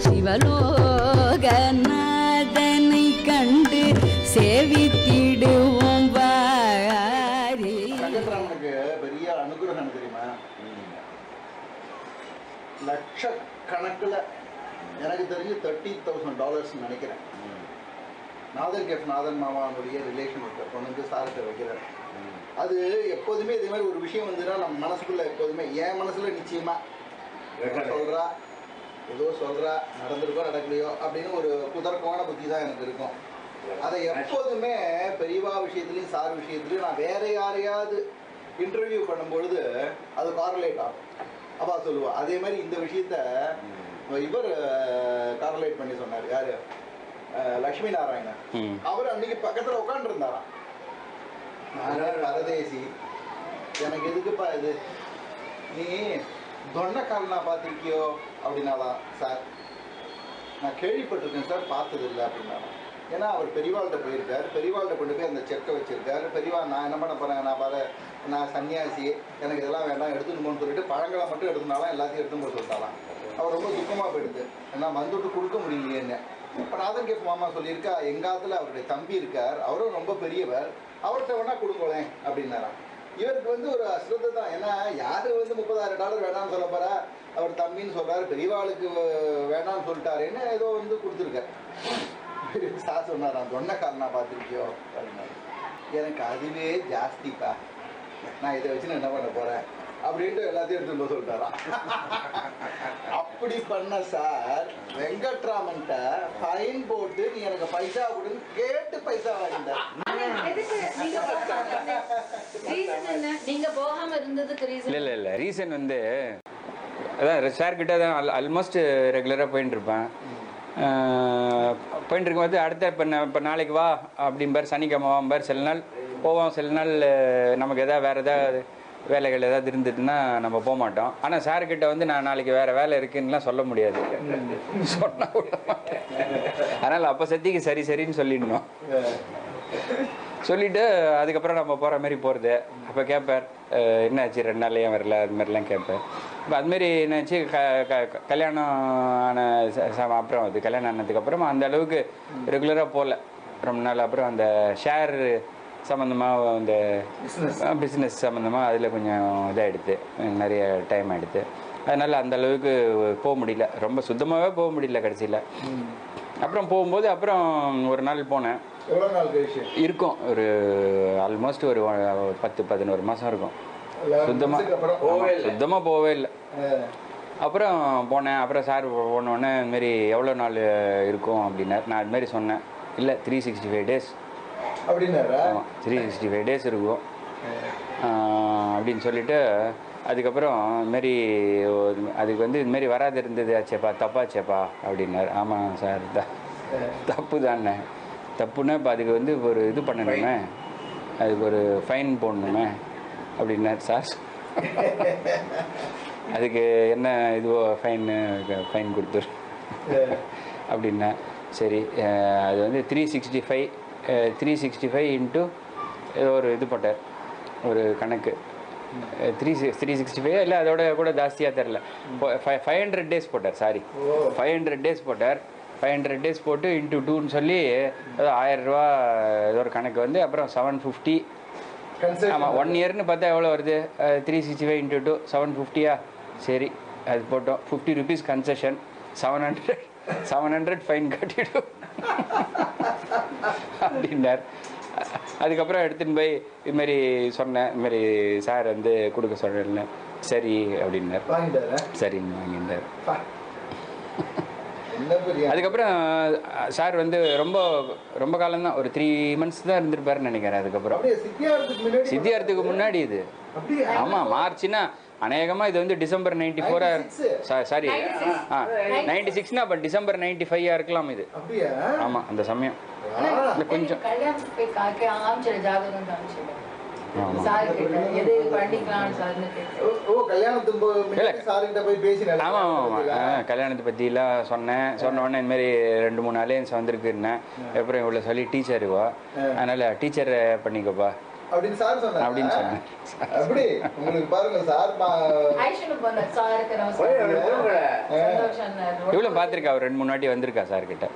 சிவலோகநாதனை கண்டு சேவித்திடுவோம் வாரி. வெங்கட்ராமனுக்கு பெரிய அனுகிரகம் தெரியுமா? லட்சக்கணக்கில் எனக்கு தெரிஞ்சு $30,000 நினைக்கிறேன். நாதன் கேஃப் நாதன் மாமாவுடைய ரிலேஷன் கொண்டு வந்து சார்கிட்ட வைக்கிறார். அது எப்போதுமே இதே மாதிரி ஒரு விஷயம் வந்துன்னா நம்ம மனசுக்குள்ள எப்போதுமே என் மனசுல நிச்சயமா சொல்றா ஏதோ சொல்றா நடந்திருக்கோ நடக்கலையோ அப்படின்னு ஒரு குதர்க்கமான புத்தி தான் எனக்கு இருக்கும். அதை எப்போதுமே பெரியவா விஷயத்துலையும் சார் விஷயத்துலையும் நான் வேற யாரையாவது இன்டர்வியூ பண்ணும்பொழுது அது காரலேட் ஆகும். அப்பா சொல்லுவா. அதே மாதிரி இந்த விஷயத்த இவர் காரலேட் பண்ணி சொன்னார். யாரு? லட்சுமி நாராயணன். அவர் அன்னைக்கு பக்கத்துல உட்காந்து இருந்தாராம். பரதேசி, எனக்கு எதுக்குப்பா இது, நீ தொன்னைக்காரனா பார்த்துருக்கியோ அப்படின்னாலாம். சார் நான் கேள்விப்பட்டிருக்கேன் சார், பார்த்தது இல்லை அப்படின்னாலாம். ஏன்னா அவர் பெரியவாள்கிட்ட போயிருக்கார், பெரியவாள்கிட்ட கொண்டு போய் அந்த செக்கை வச்சிருக்காரு. பெரியவா நான் என்ன பண்ண போறேன், நான் பாரு நான் சன்னியாசி, எனக்கு இதெல்லாம் வேண்டாம் எடுத்துக்கணும்னு சொல்லிட்டு பழங்களை மட்டும் எடுத்துனாலும் எல்லாத்தையும் எடுத்துன்னு போய் சொல்லிட்டாலாம். அவர் ரொம்ப துக்கமாக போயிடுது. ஏன்னா வந்துட்டு கொடுக்க முடியலையே என்ன. இப்போ நாதன் கேஃப் மாமா சொல்லியிருக்கா, எங்காத்துல அவருடைய தம்பி இருக்கார், அவரும் ரொம்ப பெரியவர், அவர்கிட்ட வேணா கொடுங்களேன் அப்படின்னாராம். இவருக்கு வந்து ஒரு அஸ்ரத்தை தான். ஏன்னா யாரு வந்து $30,000 வேணாம்னு சொல்ல போறா, அவர் தம்பின்னு சொல்றாரு, பெரியவாளுக்கு வேணாம்னு சொல்லிட்டாருன்னு ஏதோ வந்து கொடுத்துருக்காரு. சார் சொன்னாராம், தொன்னைக்காரனா பார்த்துருக்கியோ அப்படின்னாரு. எனக்கு அதுவே ஜாஸ்திப்பா, நான் இதை வச்சு நான் என்ன பண்ண போறேன் அப்படின்ட்டு எல்லாத்தையும் எடுத்துட்டு போய் சொல்லிட்டாராம். அப்படி பண்ண சார் வெங்கட்ராமன்ட்ட ஃபைன் போட்டு நீ எனக்கு பைசா கொடுன்னு கேட்டு பைசா வாங்கிட்டார். இல்ல ரீசன் வந்து அதான் சார் கிட்ட தான் ஆல்மோஸ்ட் ரெகுலராக போயிட்டு இருப்பேன். போயிட்டு இருக்கும்போது அடுத்த இப்போ நாளைக்கு வா அப்படிம்பார், சனிக்கிழமை வாம்பார். சில நாள் போவோம், சில நாள் நமக்கு எதாவது வேறு எதாவது வேலைகள் ஏதாவது இருந்துட்டுன்னா நம்ம போக மாட்டோம். ஆனால் சார்கிட்ட வந்து நான் நாளைக்கு வேறு வேலை இருக்குன்னுலாம் சொல்ல முடியாது, சொன்னால் விட மாட்டேன். அதனால் அப்போ சத்திக்கு சரி சரின்னு சொல்லிடணும். சொல்லிவிட்டு அதுக்கப்புறம் நம்ம போகிற மாதிரி போகிறது. அப்போ கேட்பார், என்னாச்சு 2 நாள் ஏன் வரல, அது மாதிரிலாம் கேட்பேன். இப்போ அதுமாரி என்னாச்சு, கல்யாணம் ஆன அப்புறம் அது கல்யாணம் ஆனதுக்கப்புறம் அந்த அளவுக்கு ரெகுலராக போகல. ரொம்ப நாள் அப்புறம் அந்த ஷேர் சம்மந்தமாக, அந்த பிஸ்னஸ் சம்மந்தமாக அதில் கொஞ்சம் இதாகிடுது, நிறைய டைம் ஆகிடுது. அதனால் அந்த அளவுக்கு போக முடியல, ரொம்ப சுத்தமாகவே போக முடியல கடைசியில். அப்புறம் போகும்போது அப்புறம் ஒரு நாள் போனேன். இருக்கும் ஒரு ஆல்மோஸ்ட் ஒரு 10-11 மாதம் இருக்கும். சுத்தமாக போகவே இல்லை. அப்புறம் போனேன். அப்புறம் சார் போனோடனே இதுமாரி எவ்வளோ நாள் இருக்கும் அப்படின்னார். நான் அதுமாரி சொன்னேன், இல்லை 365 days அப்படின்னாரா. 365 days இருக்கும் அப்படின்னு சொல்லிட்டு, அதுக்கப்புறம் இதுமாரி அதுக்கு வந்து இதுமாரி வராது இருந்தது ஆச்சேப்பா, தப்பாச்சேப்பா அப்படின்னார். ஆமாம் சார், தப்பு தானே. தப்புன்னா இப்போ அதுக்கு வந்து ஒரு இது பண்ணணுமே, அதுக்கு ஒரு ஃபைன் போடணுமே அப்படின்னார் சார். அதுக்கு என்ன இதுவோ ஃபைன் கொடுத்துரு அப்படின்னா. சரி, அது வந்து 365 இன்ட்டு ஏதோ ஒரு இது போட்டார், ஒரு கணக்கு. 365 இல்லை, அதோட கூட ஜாஸ்தியாக தெரில, 500 days போட்டார். சாரி, 500 days போட்டார். 500 days போட்டு இன்ட்டு 2ன்னு சொல்லி ஏதோ 1000 ரூபா ஏதோ ஒரு கணக்கு வந்து அப்புறம் 750. ஆமாம், 1 இயர்னு பார்த்தா எவ்வளோ வருது, 365 இன்ட்டு 2 750. சரி, அது போட்டோம். 50 rupees கன்செஷன், 700 ஃபைன் கட்டிடும் அப்படின்னார். அதுக்கப்புறம் எடுத்துன்னு போய் இதுமாரி சொன்னேன், இதுமாரி சார் வந்து கொடுக்க சொல்கிறேன். சரி அப்படின்னார். சரின்னு வாங்கிட்டார். அதுக்கப்புறம் சார் வந்து ரொம்ப ரொம்ப காலம்தான், ஒரு 3 months தான் இருந்திருப்பாருன்னு நினைக்கிறேன். அதுக்கப்புறம் சித்தியாரத்துக்கு முன்னாடி இது. ஆமாம், மார்ச்னா அநேகமாக இது வந்து டிசம்பர் 94 சாரி 96னா அப்போ டிசம்பர் 95 இருக்கலாம் இது. ஆமாம், அந்த சமயம் கொஞ்சம் கல்யாணத்தை பற்றிலாம் சொன்ன உடனே இந்த மாதிரி 2-3 அலையன்ஸ் வந்திருக்குன்னேன். அப்புறம் இவ்வளோ சொல்லி டீச்சருவா, அதனால் டீச்சரை பண்ணிக்கப்பா அப்படின்னு சார் சொன்னாரு. அப்படின்னு சொன்னேன். அப்படி உங்களுக்கு பாருங்க சார் இவ்வளோ பார்த்துருக்கா, அவர் 2-3 வாட்டி வந்திருக்கா சார் கிட்ட.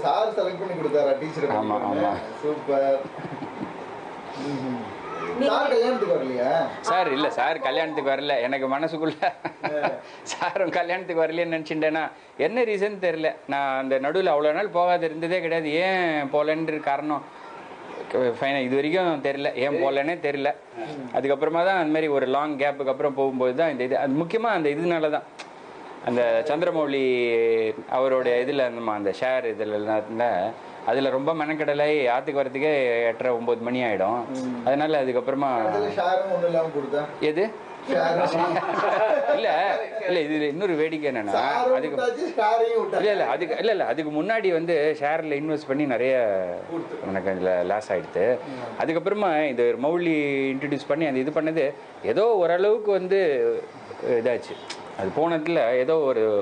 சார் செலக்ட் பண்ணி கொடுத்தாரா டீச்சர்? ஆமா ஆமா. சூப்பர். சார் கல்யாணத்துக்கு வரலையா? சார் இல்லை, சார் கல்யாணத்துக்கு வரல. எனக்கு மனசுக்குள்ள சாரும் கல்யாணத்துக்கு வரலன்னு நினச்சிட்டேன்னா என்ன ரீசன் தெரியல. நான் அந்த நடுவில் அவ்வளோ நாள் போகாது இருந்ததே கிடையாது. ஏன் போகலன்ற காரணம் ஃபைனாக இது வரைக்கும் தெரில, ஏன் போகலன்னே தெரில. அதுக்கப்புறமா தான் அந்த மாதிரி ஒரு லாங் கேப்புக்கு அப்புறம் போகும்போது தான் இந்த இது, அது முக்கியமாக அந்த இதனால தான் அந்த சந்திரமௌலி அவரோட இதில் இருந்தமா அந்த ஷேர் இதில் அதில் ரொம்ப மெனக்கடலை ஆற்றுக்கு வரதுக்கே 8:30-9 மணி ஆகிடும். அதனால அதுக்கப்புறமா எது இல்லை இல்லை இது இன்னொரு வேடிக்கை என்னன்னா, அதுக்கு அதுக்கு முன்னாடி வந்து ஷேரில் இன்வெஸ்ட் பண்ணி நிறைய எனக்கு அதில் லாஸ் ஆகிடுது. அதுக்கப்புறமா இந்த மௌலி இன்ட்ரடியூஸ் பண்ணி அந்த இது பண்ணது ஏதோ ஓரளவுக்கு வந்து இதாச்சு. அது போனதுல ஏதோ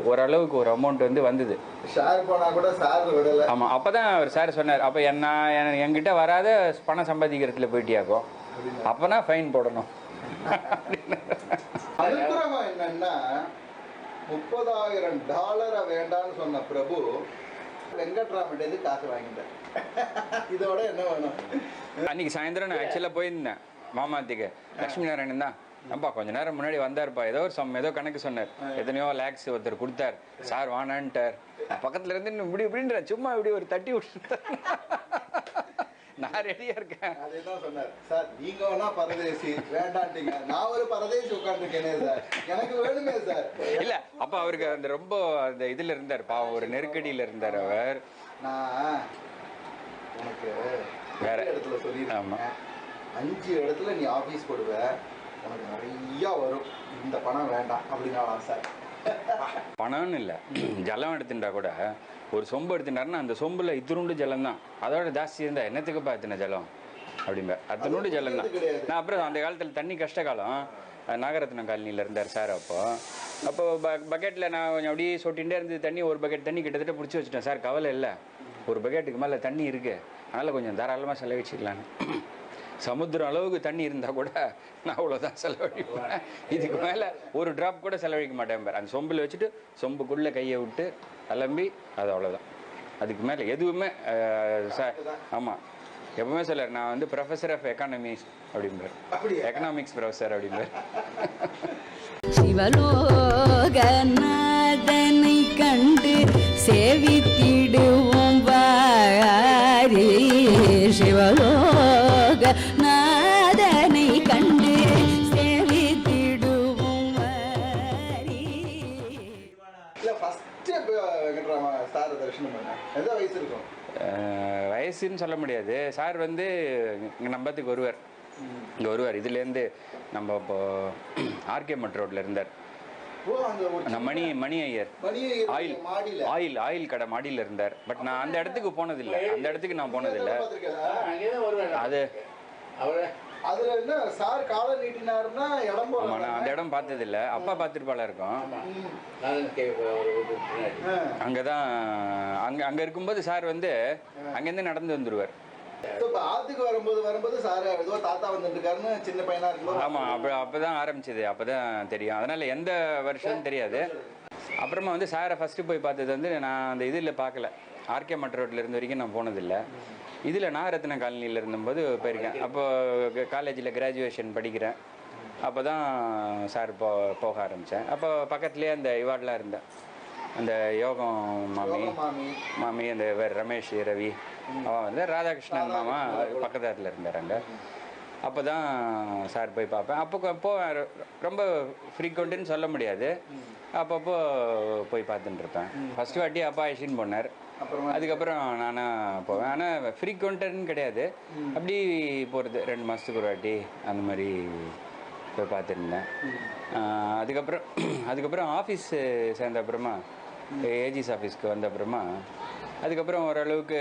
ஓரளவுக்கு ஒரு அமௌண்ட் வந்து வந்தது. ஆமாம், அப்போ தான் அவர் சார் சொன்னார், அப்போ என்கிட்ட வராத பணம் சம்பாதிக்கிறதுல போயிட்டியாக்கும், அப்போனா ஃபைன் போடணும். அனுப்புறமா என்னன்னா $30,000 வேண்டான்னு சொன்ன பிரபு வெங்கட்ராமன் காசு வாங்கிட்டேன். இதோட என்ன வேணும்? அன்னைக்கு சாயந்தரம் நான் ஆக்சுவலாக போயிருந்தேன் மாமாத்துக்கு. லட்சுமி நாராயணன் தான் அப்பா கொஞ்ச நேரம் முன்னாடி வந்தாருப்பா, ஏதோ கணக்கு சொன்னார், எத்தனையோ லேக்ஸ் ஒருத்தர் கொடுத்தார், சார் வானான்ட்டார். பக்கத்துல இருந்து இப்படின்ற சும்மா இப்படி ஒரு தட்டி விட்டு நான் ரெடியா இருக்கேன். அதேதான் சொன்னார் சார், நீங்க வேணா பரதேசி வேண்டான்ட்டீங்க, நான் ஒரு பரதேசி உட்காந்துருக்கேனே சார், எனக்கு வேணுமே சார். இல்ல அப்ப அவருக்கு அந்த ரொம்ப அந்த இதுல இருந்தார், பாவம் ஒரு நெருக்கடியில இருந்தார் அவர். நான் உனக்கு வேற இடத்துல சொல்லியிருக்கேன், 5 இடத்துல நீ ஆபீஸ் போடுவ, உனக்கு நிறைய வரும், இந்த பணம் வேண்டாம் அப்படின்னாலாம் சார். பணம்னு இல்லை, ஜலம் எடுத்துட்டா கூட ஒரு சொம்பு எடுத்துட்டாருன்னா அந்த சொம்புல இத்தினுண்டு ஜலம் தான், அதோட ஜாஸ்தி இருந்தா என்னத்துக்கு பார்த்தின ஜலம் அப்படிம்ப, அத்தினுண்டு ஜலம் தான். நான் அப்புறம் அந்த காலத்தில் தண்ணி கஷ்ட காலம், நாகரத்னம் காலனியில் இருந்தார் சார். அப்போ பக்கெட்டில் நான் கொஞ்சம் அப்படியே சொட்டிகிட்டே இருந்து தண்ணி, ஒரு பக்கெட் தண்ணி கிட்டத்தட்ட பிடிச்சி வச்சுட்டேன் சார். கவலை இல்லை, ஒரு பக்கெட்டுக்கு மேலே தண்ணி இருக்குது, அதனால் கொஞ்சம் தாராளமாக செலவிச்சிக்கலான்னு. சமுத்திரம் அளவுக்கு தண்ணி இருந்தால் கூட நான் அவ்வளோதான் செலவழிப்பேன், இதுக்கு மேலே ஒரு ட்ராப் கூட செலவழிக்க மாட்டேன் பார். அந்த சொம்பில் வச்சுட்டு சொம்புக்குள்ளே கையை விட்டு அலம்பி அது அவ்வளோதான், அதுக்கு மேலே எதுவுமே ஆமாம். எப்பவுமே சொல்ல நான் வந்து ப்ரொஃபஸர் ஆஃப் எக்கானமிக்ஸ் அப்படிம்பார், எக்கனாமிக்ஸ் ப்ரொஃபஸர் அப்படிம்பார். சிவலோகநாதனை கண்டு சேவித்திடுவோம் வாரி, சிவலோகநாதனை கண்டு சேவித்திடுவோம் வாரி. சார் தரிசனம் பண்ண எந்த வயசு இருக்கும்? வயசுன்னு சொல்ல முடியாது. சார் வந்து இங்கே நம்பத்துக்கு வருவார், இங்கே வருவார். இதுலேருந்து நம்ம இப்போ ஆர்கே மட் ரோட்டில் இருந்தார், மணி ஐயர் ஆயில் கடை மாடியில் இருந்தார். பட் நான் அந்த இடத்துக்கு போனதில்லை, அந்த இடத்துக்கு நான் போனதில்லை. அது அதுல என்ன சார் காலை நீட்டினாருன்னா இடம் போல. நான் அந்த இடம் பார்த்ததில்லை, அப்பா பார்த்துருப்பாளா இருக்கும். அங்கதான் அங்க இருக்கும்போது சார் வந்து அங்கேருந்து நடந்து வந்துடுவார். ஆத்துக்கு வரும்போது சார் ஏதோ தாத்தா வந்துருக்காருன்னு சின்ன பையனா இருக்கும். ஆமா, அப்பதான் ஆரம்பிச்சது, அப்பதான் தெரியும். அதனால எந்த வருஷம் தெரியாது. அப்புறமா வந்து சாரை ஃபர்ஸ்ட் போய் பார்த்தது வந்து நான் அந்த இதில் பார்க்கல, ஆர்கே மட் ரோட்ல இருந்த வரைக்கும் நான் போனதில்லை. இதில் நாகரத்ன காலனியில் இருந்தபோது போயிருக்கேன். அப்போ காலேஜில் கிராஜுவேஷன் படிக்கிறேன், அப்போ தான் சார் போக ஆரம்பித்தேன். அப்போ பக்கத்துலேயே அந்த இவார்ட்லாம் இருந்தேன், அந்த யோகம் மாமி அந்த ரமேஷ் ரவி அவன் வந்து ராதாகிருஷ்ணன் மாமா பக்கத்தில் இருந்தார் அங்கே. அப்போ தான் சார் போய் பார்ப்பேன். அப்போ ரொம்ப ஃப்ரீக்வெண்ட்டுன்னு சொல்ல முடியாது, அப்பப்போ போய் பார்த்துட்டு இருப்பேன். ஃபர்ஸ்ட் வாட்டி அப்பா ஐஷின்னு போனார், அதுக்கப்புறம் நானாக போவேன். ஆனால் ஃப்ரீக்வெண்ட்டுன்னு கிடையாது, அப்படி போகிறது 2 மாதத்துக்கு ஒரு வாட்டி அந்த மாதிரி போய் பார்த்துருந்தேன். அதுக்கப்புறம் ஆஃபீஸ் சேர்ந்த அப்புறமா ஏஜிஸ் ஆஃபீஸ்க்கு வந்த அப்புறமா அதுக்கப்புறம் ஓரளவுக்கு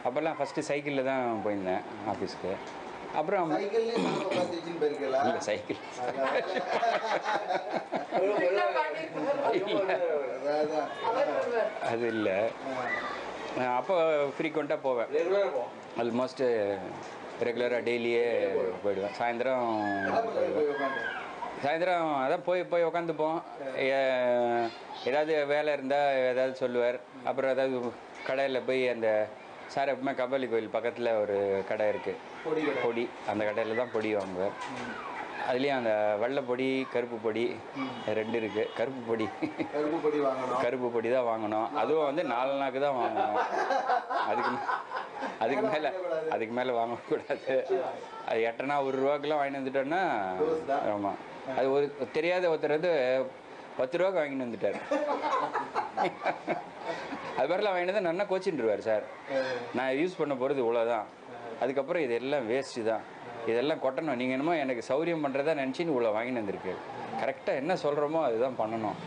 அப்போல்லாம் ஃபஸ்ட்டு சைக்கிளில் தான் போயிருந்தேன் ஆஃபீஸ்க்கு. அப்புறம் சைக்கிள் அது இல்லை, அப்போ ஃப்ரீக்வெண்ட்டாக போவேன். ஆல்மோஸ்ட்டு ரெகுலராக டெய்லியே போயிடுவேன். சாயந்தரம் போய் உட்காந்து சாயந்தரம் அதான் போய் உக்காந்துப்போம். ஏதாவது வேலை இருந்தால் ஏதாவது சொல்லுவார். அப்புறம் ஏதாவது கடையில் போய் அந்த சார் எப்பவுமே கபாலி கோயில் பக்கத்தில் ஒரு கடை இருக்குது, பொடி. அந்த கடையில் தான் பொடி வாங்குவார். அதுலேயும் அந்த வெள்ளை பொடி, கருப்பு பொடி 2 இருக்குது. கருப்பு பொடி தான் வாங்கணும். அதுவும் வந்து 4 நாளுக்கு தான் வாங்கணும். அதுக்கு மேலே வாங்கக்கூடாது. அது எட்டனா 1 ரூபாய்க்குலாம் வாங்கிட்டு வந்துட்டோன்னா, ஆமாம், அது ஒரு தெரியாத ஒருத்தர் வந்து 10 ரூபாய்க்கு வாங்கிட்டு வந்துட்டார். அது மாதிரிலாம் வாங்கிட்டு வந்து நல்லா கோச்சின்ட்டுருவார் சார். நான் யூஸ் பண்ண போகிறது இவ்வளோதான், அதுக்கப்புறம் இதெல்லாம் வேஸ்ட்டு தான், இதெல்லாம் கொட்டணும், நீங்கள் என்னமோ எனக்கு சௌரியம் பண்ணுறதா நினச்சின்னு இவ்வளோ வாங்கிட்டு வந்திருக்கு. கரெக்டாக என்ன சொல்கிறோமோ அதுதான் பண்ணணும்.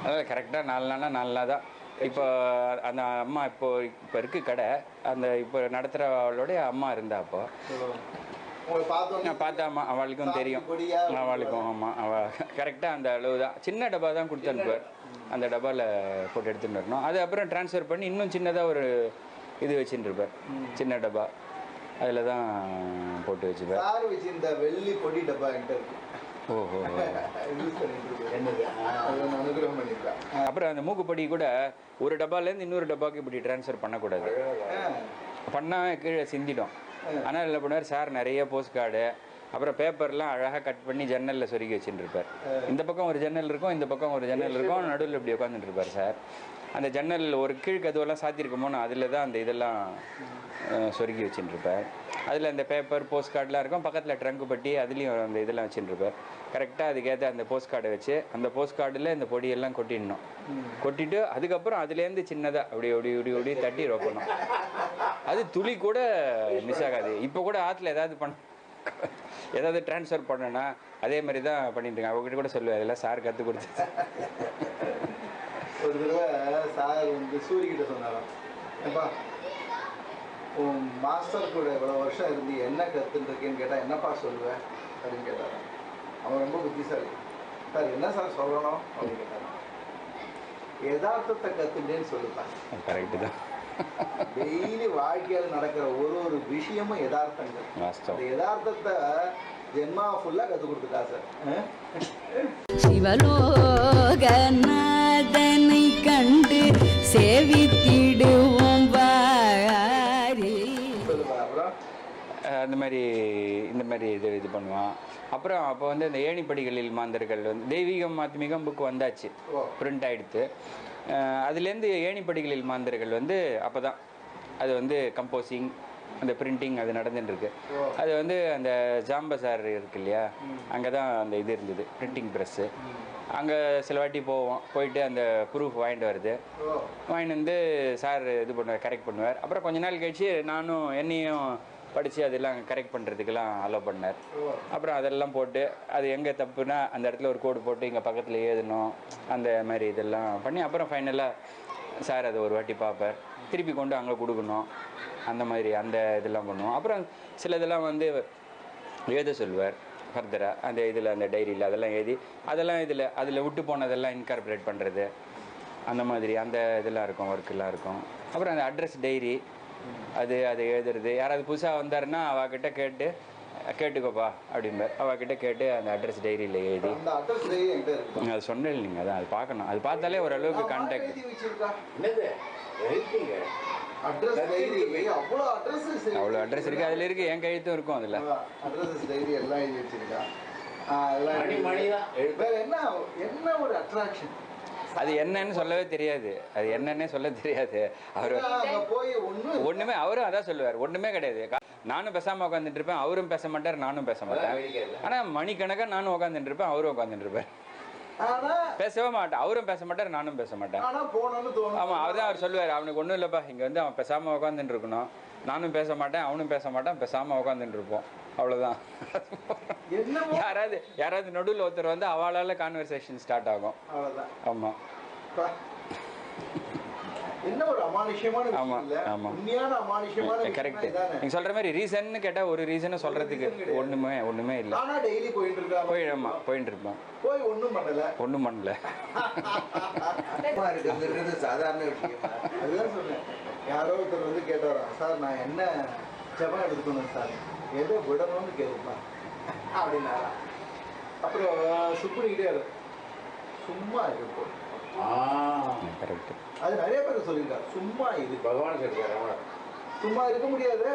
அதனால் கரெக்டாக 4 நாள் தான். இப்போ அந்த அம்மா இப்போ இருக்குது கடை, அந்த இப்போ நடத்துகிறவளுடைய அம்மா இருந்தா அப்போ நான் பார்த்தாம்மா, அவளுக்கும் தெரியும், அவளுக்கும். ஆமாம், அவள் கரெக்டாக அந்த அளவு தான். சின்ன டப்பா தான் கொடுத்து அனுப்புவார். அந்த டப்பாவில் போட்டு எடுத்துகிட்டு வரணும். அது அப்புறம் ட்ரான்ஸ்ஃபர் பண்ணி இன்னும் சின்னதாக ஒரு இது வச்சுட்டு இருப்பார், சின்ன டப்பா. அதில் தான் போட்டு வச்சுப்பேன். இந்த வெள்ளி பொடி டப்பா என்கிட்ட இருக்கு. ஓஹோ. அனுகிரகம் பண்ணிருக்கேன். அப்புறம் அந்த மூக்குப்பொடி கூட ஒரு டப்பாலேருந்து இன்னொரு டப்பாவுக்கு இப்படி ட்ரான்ஸ்ஃபர் பண்ணக்கூடாது. பண்ணால் கீழே சிந்திடும். ஆனால் என்ன பண்ணுவார் சார், நிறைய போஸ்ட் கார்டு அப்புறம் பேப்பர்லாம் அழகாக கட் பண்ணி ஜன்னலில் சொருகி வச்சுட்டு இருப்பார். இந்த பக்கம் ஒரு ஜன்னல் இருக்கும், இந்த பக்கம் ஒரு ஜன்னல் இருக்கும், நடுவில் இப்படி உட்காந்துட்டு இருப்பார் சார். அந்த ஜன்னல் ஒரு கதவெல்லாம் சாத்தியிருக்கோமோன்னு அதில் தான் அந்த இதெல்லாம் சொருகி வச்சுட்டுருப்பார். அதில் அந்த பேப்பர் போஸ்ட் கார்டெலாம் இருக்கும், பக்கத்தில் ட்ரங்கு பட்டி அதுலேயும் அந்த இதெல்லாம் வச்சுட்டுருப்பார். கரெக்டாக அதுக்கேற்ற அந்த போஸ்ட் கார்டை வச்சு அந்த போஸ்ட் கார்டில் இந்த பொடியெல்லாம் கொட்டிடணும். கொட்டிட்டு அதுக்கப்புறம் அதுலேருந்து சின்னதாக அப்படி தட்டி வைக்கணும். அது துளி கூட மிஸ் ஆகாது. இப்போ கூட ஆற்றுல ஏதாவது ட்ரான்ஸ்ஃபர் பண்ணனா அதே மாதிரி தான் பண்ணிட்டு இருக்காங்க. அவங்ககிட்ட கூட சொல்லுவேன், அதெல்லாம் சார் கற்றுக் கொடுத்து. ஒரு தடவை சார் வந்து சூரியகிட்ட சொன்னாராம், ஏப்பா உன் மாஸ்டர் கூட இவ்வளோ வருஷம் இருந்து என்ன கற்றுருக்கேன்னு கேட்டால் என்னப்பா சொல்லுவேன் அப்படின்னு கேட்டாராம். அவன் ரொம்ப புத்திசாலி. சார் என்ன சார் சொல்லணும் அப்படின்னு கேட்டாராம். யதார்த்தத்தை கற்றுட்டேன்னு சொல்லுதான். கரெக்டு தான். டெய்லி வாழ்க்கையில் நடக்கிற ஒரு விஷயமும் யதார்த்தங்கள். அந்த யதார்த்தத்தை ஜென்மா ஃபுல்லாக கற்றுக் கொடுத்துட்டா சார். சிவலோகநாதனை கண்டு சேவித்திடுவோம் வாரி. இந்த மாதிரி இது பண்ணுவான். அப்புறம் அப்போ வந்து இந்த ஏணிப்படிகளில் மாந்தர்கள் வந்து தெய்வீகம் ஆத்மீகம் புக் வந்தாச்சு, பிரிண்ட் ஆகிடுத்து. அதுலேருந்து ஏணிப்படிகளில் மாந்தர்கள் வந்து அப்போ தான் அது வந்து கம்போசிங், அந்த பிரிண்டிங் அது நடந்துட்டுருக்கு. அது வந்து அந்த ஜாம்பசார் இருக்கு இல்லையா, அங்கே தான் அந்த இது இருந்தது, பிரிண்டிங் ப்ரெஸ்ஸு. அங்கே சில வாட்டி போயிட்டு அந்த ப்ரூஃப் வாங்கிட்டு வந்து சார் இது பண்ணுவார், கரெக்ட் பண்ணுவார். அப்புறம் கொஞ்ச நாள் கழிச்சு என்னையும் படித்து அதெல்லாம் கரெக்ட் பண்ணுறதுக்கெல்லாம் அலோவ் பண்ணார். அப்புறம் அதெல்லாம் போட்டு அது எங்கே தப்புனா அந்த இடத்துல ஒரு கோடு போட்டு இங்கே பக்கத்தில் எழுதணும், அந்த மாதிரி இதெல்லாம் பண்ணி அப்புறம் ஃபைனலாக சார் அதை ஒரு வாட்டி பார்ப்பார், திருப்பி கொண்டு அங்கே கொடுக்கணும். அந்த மாதிரி அந்த இதெல்லாம் பண்ணுவோம். அப்புறம் சில இதெல்லாம் வந்து எழுத சொல்லுவார் ஃபர்தராக அந்த இதில், அந்த டைரியில் அதெல்லாம் எழுதி அதில் விட்டு போனதெல்லாம் இன்கார்பரேட் பண்ணுறது, அந்த மாதிரி அந்த இதெல்லாம் இருக்கும், ஒர்க்கெல்லாம் இருக்கும். அப்புறம் அந்த அட்ரஸ் டைரி அது எழுதுறது. யாராவது புதுசாக வந்தாருன்னா அவகிட்ட கேட்டுக்கோப்பா அப்படிம்பார். அவகிட்ட கேட்டு அந்த அட்ரஸ் டைரியில் எழுதி அது சொன்னேன் இல்லைங்க, அதான் அது பார்க்கணும். அது பார்த்தாலே ஓரளவுக்கு கான்டாக்ட். அவ்வளோ அட்ரஸ் இருக்குது, அதில் இருக்குது, என் கையெழுத்தும் இருக்கும் அதில். அது என்னன்னு சொல்லவே தெரியாது, அவர் ஒன்றுமே, அவரும் அதான் சொல்லுவார், ஒன்றுமே கிடையாது. நானும் பேசாமல் உட்காந்துட்டு இருப்பேன், அவரும் பேச மாட்டார், நானும் பேச மாட்டேன். ஆனால் மணிக்கணக்காக நானும் உட்காந்துட்டு இருப்பேன், அவரும் உட்காந்துட்டு இருப்பேன். பேசவே மாட்டேன், அவரும் பேச மாட்டார், நானும் பேச மாட்டேன். ஆமாம், அவர் சொல்லுவார், அவனுக்கு ஒன்றும் இல்லைப்பா, இங்கே வந்து அவன் பேசாமல் உட்காந்துட்டு இருக்கணும், நானும் பேச மாட்டேன், அவனும் பேச மாட்டான், பேசாமல் உட்காந்துட்டு இருப்போம், அவ்வளோதான். யாராவது நடுவில் ஒருத்தர் வந்து அவளால் கான்வர்சேஷன் ஸ்டார்ட் ஆகும். ஆமாம். கரெக்ட். நீங்க சொல்ற மாதிரி ரீசன் கேட்டா ஒரு ரீசனை சொல்றதுக்கு ஒண்ணுமே இல்லை. போயிட்டு இருப்போம், ஒன்றும் பண்ணல. சாதாரண விஷயம். அதுதான் சொன்னேன். யாரோ ஒருத்தர் வந்து கேட்டாராம், சார் நான் என்ன ஜபம் எடுக்கணும் சார், எதை விடணும்னு கேட்பான் அப்படின்னாரா. அப்புறம் சுப்பிடிக்கிட்டே சும்மா இருக்கும். கரெக்ட். அது நிறைய பேர் சொல்லியிருக்காரு, சும்மா இது பகவான் சொல்லியிருக்காரு. சும்மா இருக்க முடியாது.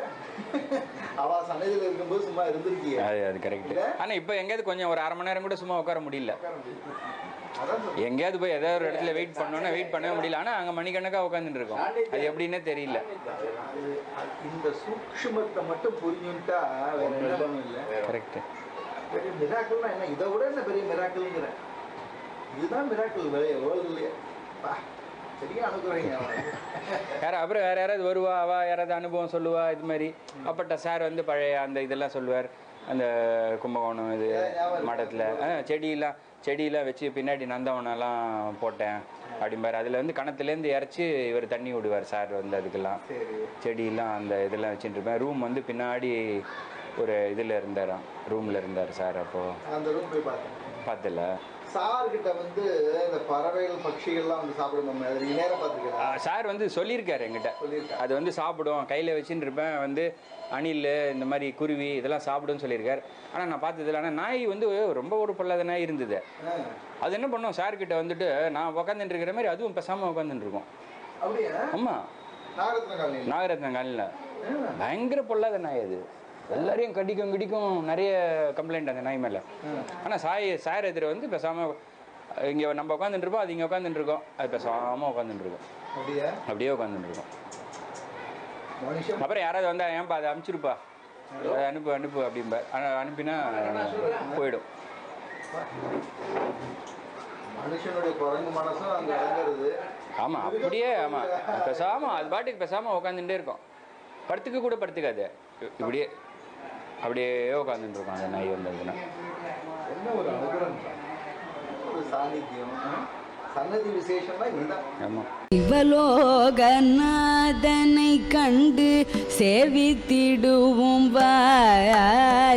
அவ சன்னதியில் இருக்கும்போது சும்மா இருந்திருக்கீங்க. அது கரெக்ட். ஆனால் இப்போ எங்கேயாவது கொஞ்சம் ஒரு அரை மணி நேரம் கூட சும்மா உட்கார முடியல. எங்கேயாவது போய் ஏதாவது ஒரு இடத்துல வெயிட் பண்ணோன்னா வெயிட் பண்ணவே முடியல. ஆனால் அங்கே மணிக்கணக்காக உட்காந்துட்டு இருக்கோம். அது எப்படின்னே தெரியல. இந்த சூக்ஷ்மத்தை மட்டும் புரிஞ்சுட்டா வேற என்ன பண்ணும் இல்லை. கரெக்ட். பெரிய மிராக்கிள்னா என்ன, இதை விட என்ன பெரிய மிராக்கிள்ங்கிறேன். இதுதான் மிராக்கிள் வேர்ல்டுலயே. சரியா அனுப்புறீங்க. அப்புறம் வேற யாராவது வருவா, அவ யாராவது அனுபவம் சொல்லுவா. இது மாதிரி அப்பட்ட சார் வந்து பழைய அந்த இதெல்லாம் சொல்லுவார். அந்த கும்பகோணம் இது மடத்தில் செடியெல்லாம் வச்சு பின்னாடி நந்தவனம்லாம் போட்டேன் அப்படிம்பார். அதில் வந்து கணத்துலேருந்து இறச்சி இவர் தண்ணி விடுவார் சார் வந்து. அதுக்கெல்லாம் செடியெல்லாம் அந்த இதெல்லாம் வச்சுட்டு இருப்பேன். ரூம் வந்து பின்னாடி ஒரு இதில் ரூமில் இருந்தார் சார். அப்போது அந்த ரூம் போய் பார்த்தல சார்கிட்ட வந்து இந்த பறவைகள் பட்சிகள்லாம் வந்து சாப்பிடுவோம். நேரம் பார்த்துருக்கேன். சார் வந்து சொல்லியிருக்காரு என்கிட்ட. அது வந்து சாப்பிடும், கையில் வச்சுன்னு இருப்பேன். வந்து அணில் இந்த மாதிரி குருவி இதெல்லாம் சாப்பிடுன்னு சொல்லியிருக்காரு. ஆனால் நான் பார்த்ததில்ல. ஆனால் நாய் வந்து ரொம்ப ஒரு பொல்லாத நாய் இருந்தது. அது என்ன பண்ணும், சார்கிட்ட வந்துட்டு நான் உட்காந்துட்டு இருக்கிற மாதிரி அதுவும் பேசாமல் உட்காந்துட்டு இருக்கோம். ஆமாம், நாகரத்னம் காலையில் பயங்கர பொல்லாத நாய் அது. எல்லாரையும் கடிக்கும் நிறைய கம்ப்ளைண்ட் அந்த நாய் மேலே. ஆனால் சார் எதிர வந்து பேசாமல் இங்கே நம்ம உட்காந்துட்டு இருப்போம், அது இங்கே உட்காந்துட்டு இருக்கோம். அது பேசாமல் உட்காந்துட்டு இருக்கோம். அப்படியே உட்காந்துட்டு இருக்கோம். அப்புறம் யாராவது வந்தா ஏன்பா அதை அனுப்பிச்சிருப்பா, அதை அனுப்பு அப்படின்பா. அனுப்பினா போயிடும். மனுஷனுடைய குரங்கு மனசும் அங்கே இறங்குறது. ஆமாம், அப்படியே. ஆமாம், பேசாமல் அது பாட்டுக்கு பேசாமல் உட்காந்துட்டே இருக்கும். படுத்துக்க கூட படுத்துக்காது, அப்படியே உட்காந்துட்டு இருக்கோம் அந்த நாய் வந்ததுன்னா. என்ன ஒரு அனுகிரகம், ஒரு சாநித்தியம். சன்னதி விசேஷம்னா இதுதான். ஆமாம். சிவலோகநாதனை கண்டு சேவித்திடுவோம் வாரீர்.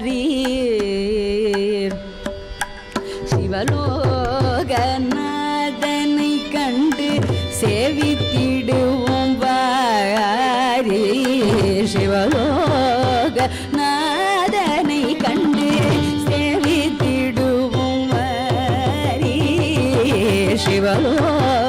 சிவலோகநாதனை கண்டு சேவித்திடுவோம் வாரீர். சிவலோகநாதனை கண்டு சேவித்திடுவோம் வாரீர். சிவலோக